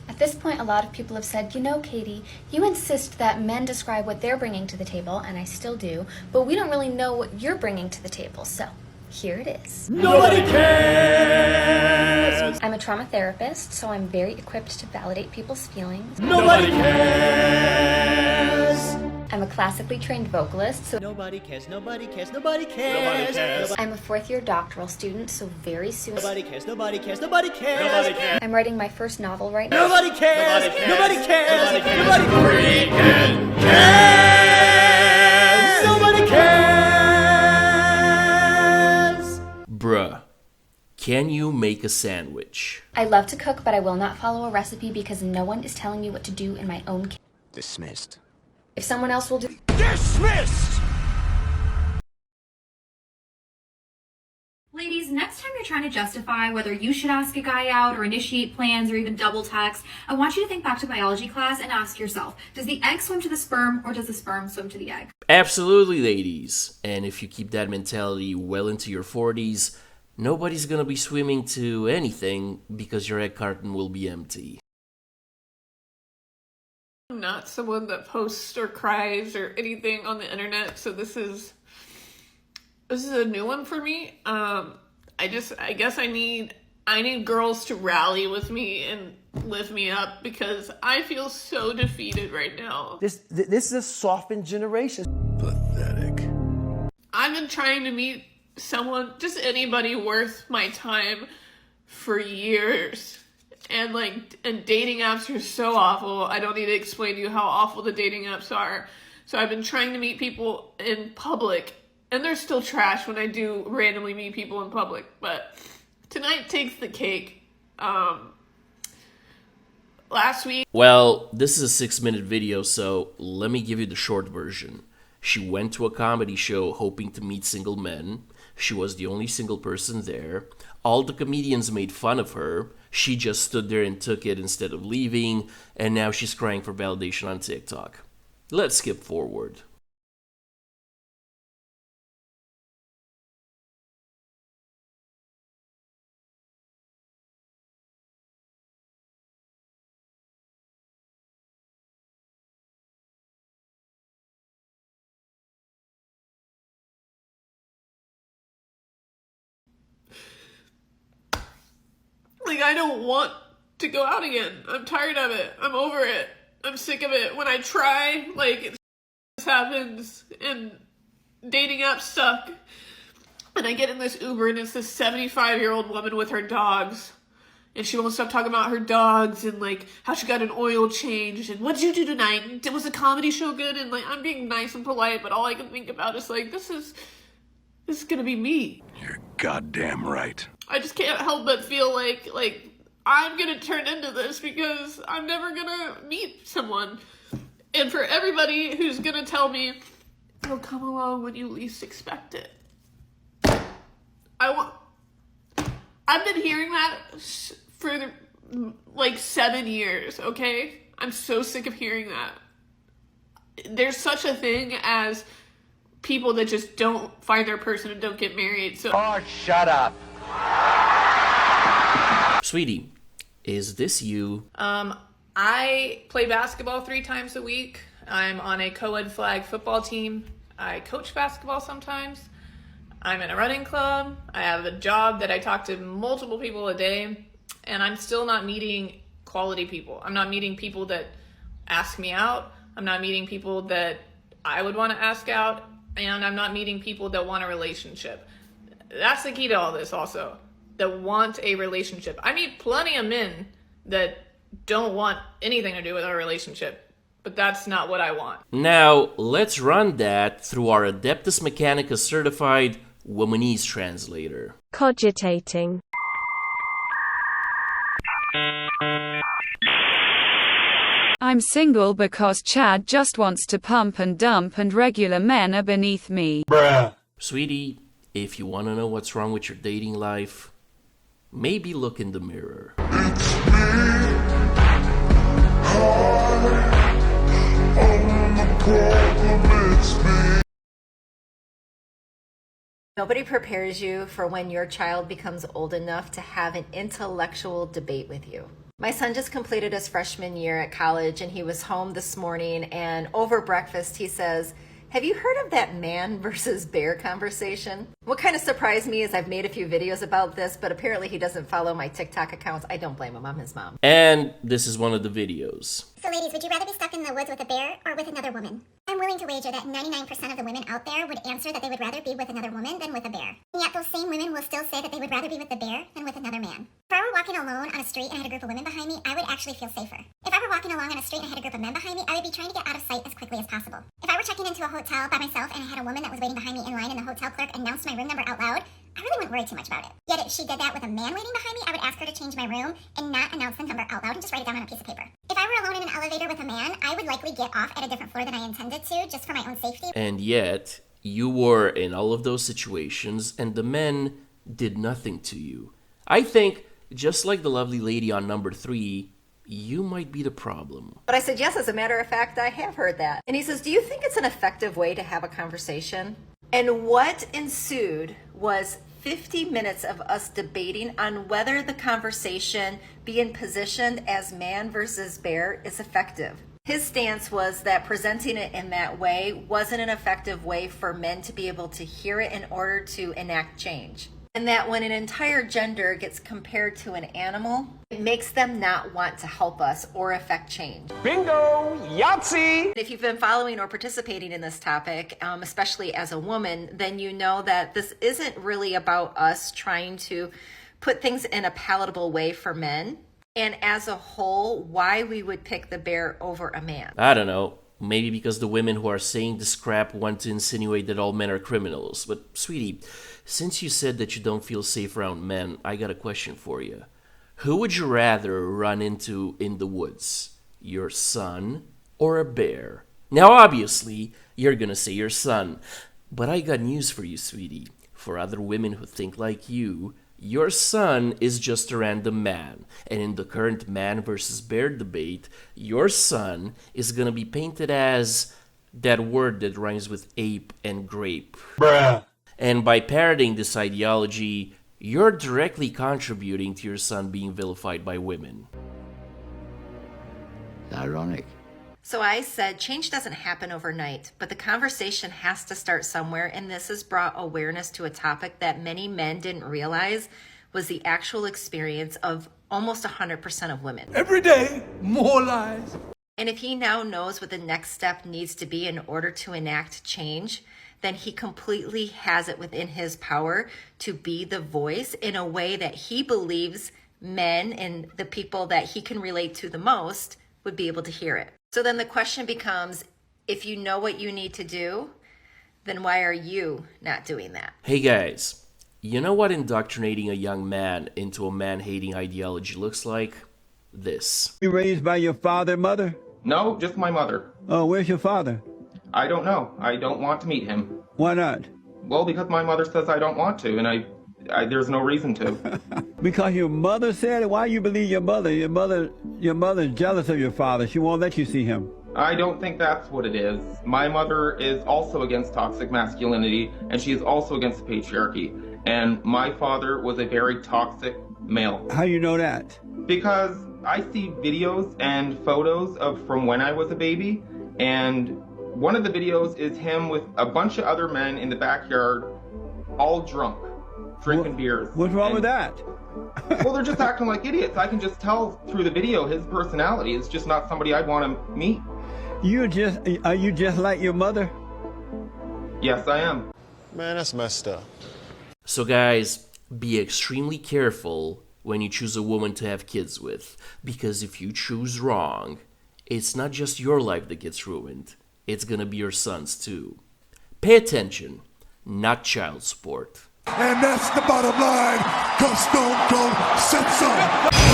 At this point, a lot of people have said, you know, Katie, you insist that men describe what they're bringing to the table, and I still do, but we don't really know what you're bringing to the table, so here it is. Nobody cares! I'm a trauma therapist, so I'm very equipped to validate people's feelings. Nobody cares! I'm a classically trained vocalist, so Nobody cares, nobody cares, nobody cares. Nobody cares. I'm a fourth-year doctoral student, so very soon Nobody cares, nobody cares, nobody cares. Nobody cares. I'm writing my first novel right now. Nobody cares, Nobody cares. nobody cares, Nobody cares. nobody Freaking cares! Nobody cares. Bruh, can you make a sandwich? I love to cook, but I will not follow a recipe because no one is telling me what to do in my own kitchen. Dismissed. If someone else will do... Dismissed! Ladies, next time you're trying to justify whether you should ask a guy out or initiate plans or even double text, I want you to think back to biology class and ask yourself, does the egg swim to the sperm or does the sperm swim to the egg? Absolutely, ladies. And if you keep that mentality well into your 40s, nobody's gonna be swimming to anything because your egg carton will be empty. I'm not someone that posts or cries or anything on the internet, so this is a new one for me. I guess I need girls to rally with me and lift me up because I feel so defeated right now. This is a softened generation. Pathetic. I've been trying to meet someone, just anybody worth my time for years. And dating apps are so awful. I don't need to explain to you how awful the dating apps are. So I've been trying to meet people in public, and they're still trash when I do randomly meet people in public. But tonight takes the cake. Last week... Well, this is a 6-minute video, so let me give you the short version. She went to a comedy show hoping to meet single men. She was the only single person there. All the comedians made fun of her. She just stood there and took it instead of leaving, and now she's crying for validation on TikTok. Let's skip forward. I don't want to go out again. I'm tired of it. I'm over it. I'm sick of it. When I try, this happens, and dating apps suck. And I get in this Uber, and it's this 75-year-old woman with her dogs. And she won't stop talking about her dogs, and, how she got an oil change, and what'd you do tonight? Was the comedy show good? And, I'm being nice and polite, but all I can think about is, this is gonna be me. You're goddamn right. I just can't help but feel like I'm gonna turn into this because I'm never gonna meet someone. And for everybody who's gonna tell me it'll come along when you least expect it, I've been hearing that for 7 years, okay? I'm so sick of hearing that. There's such a thing as people that just don't find their person and don't get married. So Oh, shut up. Sweetie, is this you? I play basketball 3 times a week. I'm on a co-ed flag football team. I coach basketball sometimes. I'm in a running club. I have a job that I talk to multiple people a day, and I'm still not meeting quality people. I'm not meeting people that ask me out. I'm not meeting people that I would want to ask out, and I'm not meeting people that want a relationship. That's the key to all this also, that want a relationship. I meet plenty of men that don't want anything to do with our relationship, but that's not what I want. Now, let's run that through our Adeptus Mechanica certified Womanese translator. Cogitating. I'm single because Chad just wants to pump and dump and regular men are beneath me. Bruh. Sweetie, if you want to know what's wrong with your dating life, maybe look in the mirror. Nobody prepares you for when your child becomes old enough to have an intellectual debate with you. My son just completed his freshman year at college and he was home this morning and over breakfast he says, "Have you heard of that man versus bear conversation?" What kind of surprised me is I've made a few videos about this, but apparently he doesn't follow my TikTok accounts. I don't blame him, I'm his mom. And this is one of the videos. So ladies, would you rather be stuck in the woods with a bear or with another woman? I'm willing to wager that 99% of the women out there would answer that they would rather be with another woman than with a bear. And yet those same women will still say that they would rather be with the bear than with another man. If I were walking alone on a street and I had a group of women behind me, I would actually feel safer. If I were walking along on a street and I had a group of men behind me, I would be trying to get out of sight as quickly as possible. If I were checking into a hotel by myself and I had a woman that was waiting behind me in line and the hotel clerk announced my room number out loud, I really wouldn't worry too much about it. Yet if she did that with a man waiting behind me, I would ask her to change my room and not announce the number out loud and just write it down on a piece of paper. If I were alone in an elevator with a man, I would likely get off at a different floor than I intended to, just for my own safety. And yet, you were in all of those situations and the men did nothing to you. I think, just like the lovely lady on number 3, you might be the problem. But I said, yes, as a matter of fact, I have heard that. And he says, do you think it's an effective way to have a conversation? And what ensued was 50 minutes of us debating on whether the conversation being positioned as man versus bear is effective. His stance was that presenting it in that way wasn't an effective way for men to be able to hear it in order to enact change. And that when an entire gender gets compared to an animal, it makes them not want to help us or affect change. Bingo! Yahtzee! If you've been following or participating in this topic, especially as a woman, then you know that this isn't really about us trying to put things in a palatable way for men. And as a whole, why we would pick the bear over a man. I don't know. Maybe because the women who are saying this crap want to insinuate that all men are criminals. But, sweetie, since you said that you don't feel safe around men, I got a question for you. Who would you rather run into in the woods? Your son or a bear? Now, obviously, you're gonna say your son. But I got news for you, sweetie. For other women who think like you, your son is just a random man. And in the current man versus bear debate, your son is gonna be painted as that word that rhymes with ape and grape. Bruh. And by parroting this ideology, you're directly contributing to your son being vilified by women. Ironic. So I said, change doesn't happen overnight, but the conversation has to start somewhere, and this has brought awareness to a topic that many men didn't realize was the actual experience of almost 100% of women. Every day, more lies. And if he now knows what the next step needs to be in order to enact change, then he completely has it within his power to be the voice in a way that he believes men and the people that he can relate to the most would be able to hear it. So then the question becomes, if you know what you need to do, then why are you not doing that? Hey guys, you know what indoctrinating a young man into a man-hating ideology looks like? This. You raised by your father and mother? No, just my mother. Oh, where's your father? I don't know. I don't want to meet him. Why not? Well, because my mother says I don't want to, and I there's no reason to. Because your mother said it? Why you believe your mother? Your mother's jealous of your father. She won't let you see him. I don't think that's what it is. My mother is also against toxic masculinity, and she is also against patriarchy. And my father was a very toxic male. How you know that? Because I see videos and photos of from when I was a baby, and one of the videos is him with a bunch of other men in the backyard, all drunk, drinking beers. What's wrong with that? Well, they're just acting like idiots. I can just tell through the video his personality is just not somebody I'd want to meet. Are you just like your mother? Yes, I am. Man, that's messed up. So guys, be extremely careful when you choose a woman to have kids with, because if you choose wrong, it's not just your life that gets ruined, it's gonna be your son's too. Pay attention, not child support. And that's the bottom line, 'cause Stone Cold said so.